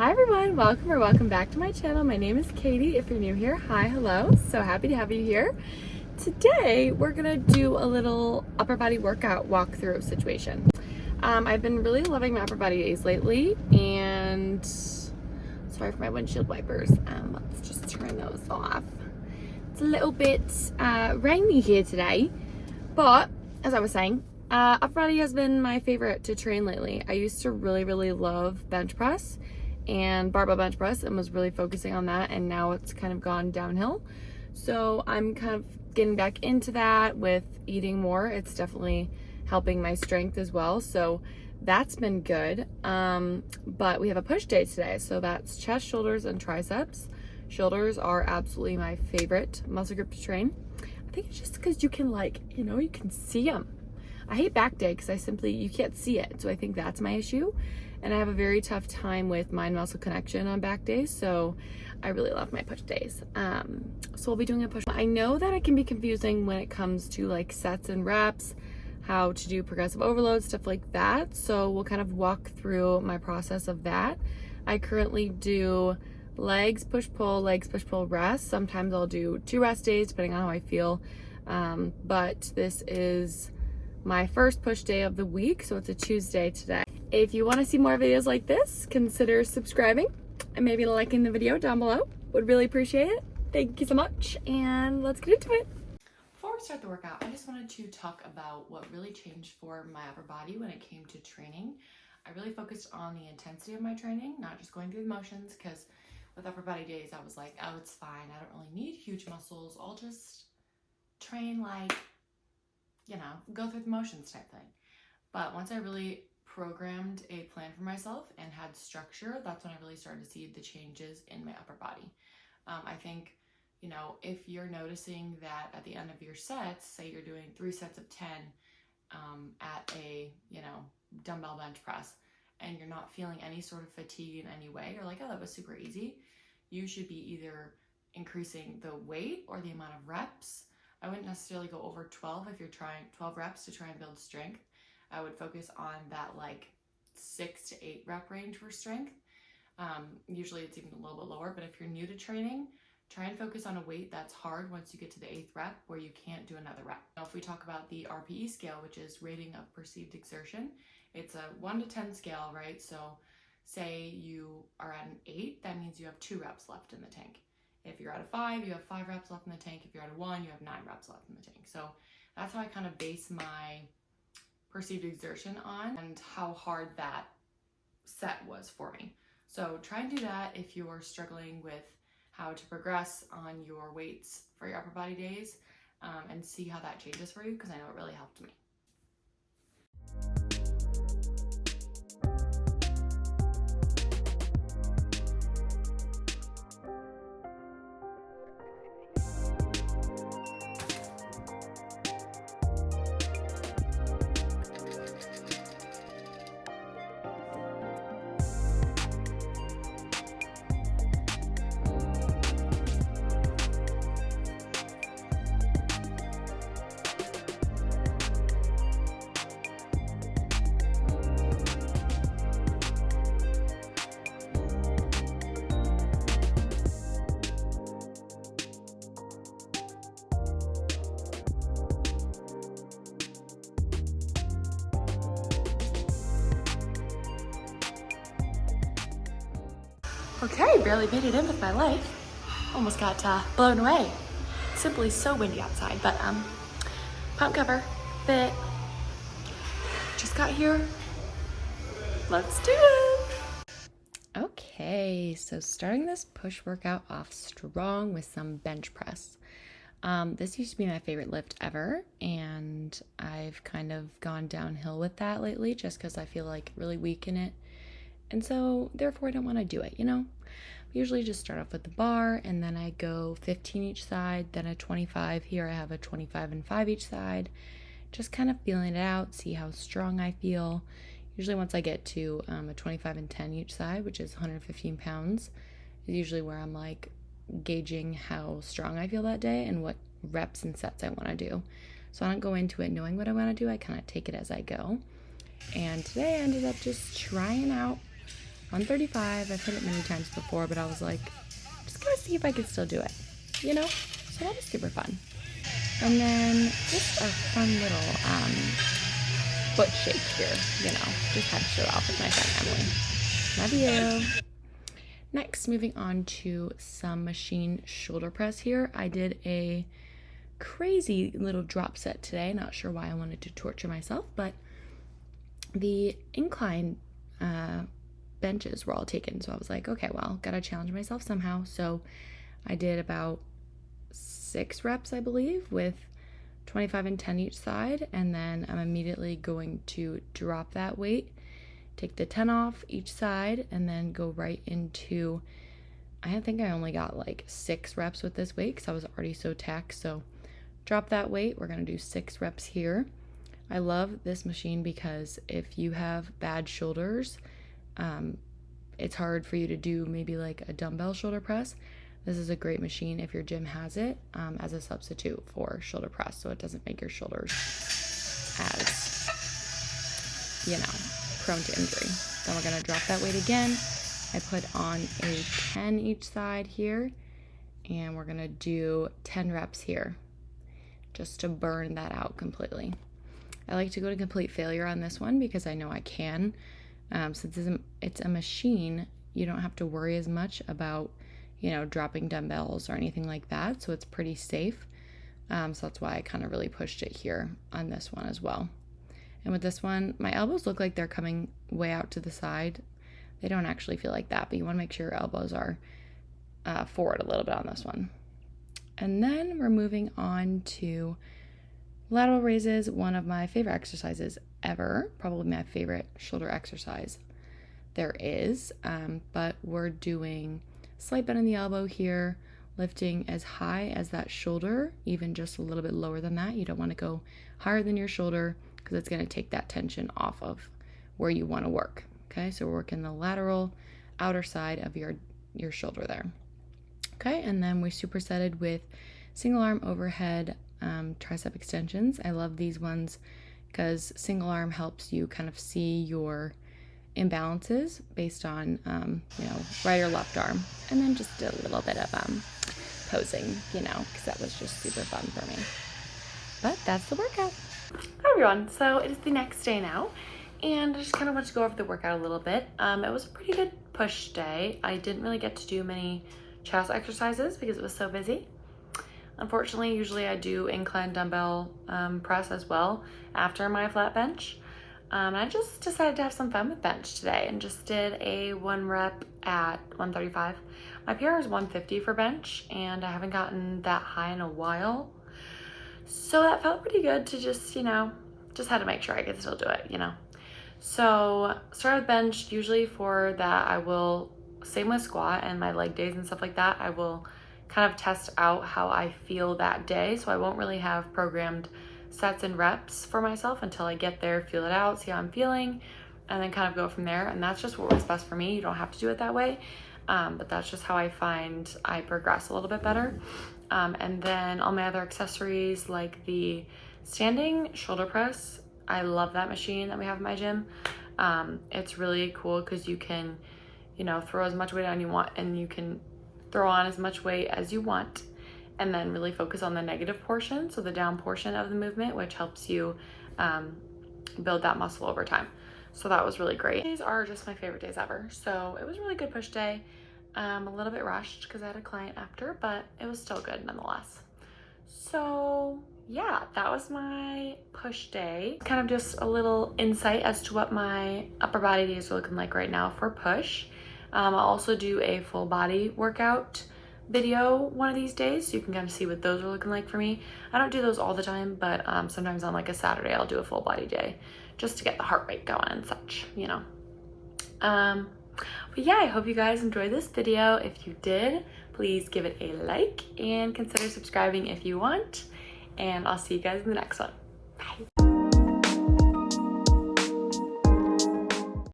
Hi everyone, welcome back to my channel. My name is Katie. If you're new here, hi, hello. So happy to have you here. Today we're gonna do a little upper body workout walkthrough situation. I've been really loving my upper body days lately, and sorry for my windshield wipers. Let's just turn those off. It's a little bit rainy here today, but as I was saying, upper body has been my favorite to train lately. I used to really love bench press and barbell bench press and was really focusing on that, and now it's kind of gone downhill. So I'm kind of getting back into that with eating more. It's definitely helping my strength as well, so that's been good. But we have a push day today, so that's chest, shoulders, and triceps. Shoulders are absolutely my favorite muscle group to train. I think it's just because you can, you can see them. I hate back day because you can't see it, so I think that's my issue. And I have a very tough time with mind-muscle connection on back days, so I really love my push days. So we'll be doing a push. I know that it can be confusing when it comes to like sets and reps, how to do progressive overload, stuff like that. So we'll kind of walk through my process of that. I currently do legs, push-pull, rest. Sometimes I'll do 2 rest days depending on how I feel. But this is my first push day of the week, so it's a Tuesday today. If you want to see more videos like this, consider subscribing and maybe liking the video down below. Would really appreciate it. Thank you so much, and let's get into it. Before we start the workout, I just wanted to talk about what really changed for my upper body when it came to training. I really focused on the intensity of my training, not just going through the motions, because with upper body days, I was like, oh, it's fine. I don't really need huge muscles. I'll just train go through the motions type thing. But once I really programmed a plan for myself and had structure, that's when I really started to see the changes in my upper body. I think, if you're noticing that at the end of your sets, say you're doing 3 sets of 10 at a, dumbbell bench press, and you're not feeling any sort of fatigue in any way, you're like, oh, that was super easy. You should be either increasing the weight or the amount of reps. I wouldn't necessarily go over 12 if you're trying 12 reps to try and build strength. I would focus on that 6 to 8 rep range for strength. Usually it's even a little bit lower, but if you're new to training, try and focus on a weight that's hard once you get to the 8th rep where you can't do another rep. Now, if we talk about the RPE scale, which is rating of perceived exertion, it's a 1 to 10 scale, right? So say you are at an 8, that means you have 2 reps left in the tank. If you're at a 5, you have 5 reps left in the tank. If you're at a 1, you have 9 reps left in the tank. So that's how I kind of base my perceived exertion on and how hard that set was for me. So try and do that if you're struggling with how to progress on your weights for your upper body days, and see how that changes for you, because I know it really helped me. Okay, barely made it in with my life. Almost got blown away. Simply so windy outside, but pump cover, fit. Just got here. Let's do it. Okay, so starting this push workout off strong with some bench press. This used to be my favorite lift ever, and I've kind of gone downhill with that lately just because I feel really weak in it. And so therefore I don't want to do it, I usually just start off with the bar, and then I go 15 each side, then a 25. Here I have a 25 and 5 each side. Just kind of feeling it out, see how strong I feel. Usually once I get to a 25 and 10 each side, which is 115 pounds, is usually where I'm gauging how strong I feel that day and what reps and sets I want to do. So I don't go into it knowing what I want to do. I kind of take it as I go. And today I ended up just trying out 135. I've hit it many times before, but I was like, just gonna see if I could still do it, you know? So that was super fun. And then just a fun little foot shake here, you know, just had to show off with my friend Emily. Love you. Next, moving on to some machine shoulder press here. I did a crazy little drop set today. Not sure why I wanted to torture myself, but the incline benches were all taken. So I was like, okay, well, gotta challenge myself somehow. So I did about 6 reps, I believe, with 25 and 10 each side. And then I'm immediately going to drop that weight, take the 10 off each side, and then go right into, I think I only got like 6 reps with this weight because I was already so taxed. So drop that weight. We're going to do 6 reps here. I love this machine because if you have bad shoulders, it's hard for you to do maybe like a dumbbell shoulder press. This is a great machine if your gym has it as a substitute for shoulder press, so it doesn't make your shoulders as, you know, prone to injury. Then we're going to drop that weight again. I put on a 10 each side here, and we're going to do 10 reps here just to burn that out completely. I like to go to complete failure on this one because I know I can. Since it's a machine, you don't have to worry as much about, you know, dropping dumbbells or anything like that, so it's pretty safe. So that's why I kind of really pushed it here on this one as well. And with this one, my elbows look like they're coming way out to the side. They don't actually feel like that, but you want to make sure your elbows are forward a little bit on this one. And then we're moving on to lateral raises, one of my favorite exercises ever, probably my favorite shoulder exercise there is, but we're doing slight bend in the elbow here, lifting as high as that shoulder, even just a little bit lower than that. You don't want to go higher than your shoulder because it's going to take that tension off of where you want to work. Okay, so we're working the lateral outer side of your shoulder there. Okay, and then we supersetted with single arm overhead tricep extensions. I love these ones because single arm helps you kind of see your imbalances based on, you know, right or left arm. And then just a little bit of posing, you know, because that was just super fun for me. But that's the workout. Hi everyone, so it is the next day now, and I just kind of want to go over the workout a little bit. It was a pretty good push day. I didn't really get to do many chest exercises because it was so busy. Unfortunately, usually I do incline dumbbell press as well after my flat bench. I just decided to have some fun with bench today and just did a 1 rep at 135. My PR is 150 for bench, and I haven't gotten that high in a while. So that felt pretty good to just, you know, just had to make sure I could still do it, you know. So start with bench. Usually for that I will, same with squat and my leg days and stuff like that, I will kind of test out how I feel that day. So I won't really have programmed sets and reps for myself until I get there, feel it out, see how I'm feeling, and then kind of go from there. And that's just what works best for me. You don't have to do it that way, but that's just how I find I progress a little bit better. And then all my other accessories, like the standing shoulder press, I love that machine that we have in my gym. It's really cool because you can, you know, throw as much weight on you want, and you can throw on as much weight as you want, and then really focus on the negative portion, so the down portion of the movement, which helps you build that muscle over time. So that was really great. These are just my favorite days ever. So it was a really good push day. A little bit rushed because I had a client after, but it was still good nonetheless. So yeah, that was my push day. Kind of just a little insight as to what my upper body days are looking like right now for push. I'll also do a full body workout video one of these days, so you can kind of see what those are looking like for me. I don't do those all the time, but sometimes on like a Saturday I'll do a full body day just to get the heart rate going and such, you know. But yeah, I hope you guys enjoyed this video. If you did, please give it a like and consider subscribing if you want, and I'll see you guys in the next one. Bye.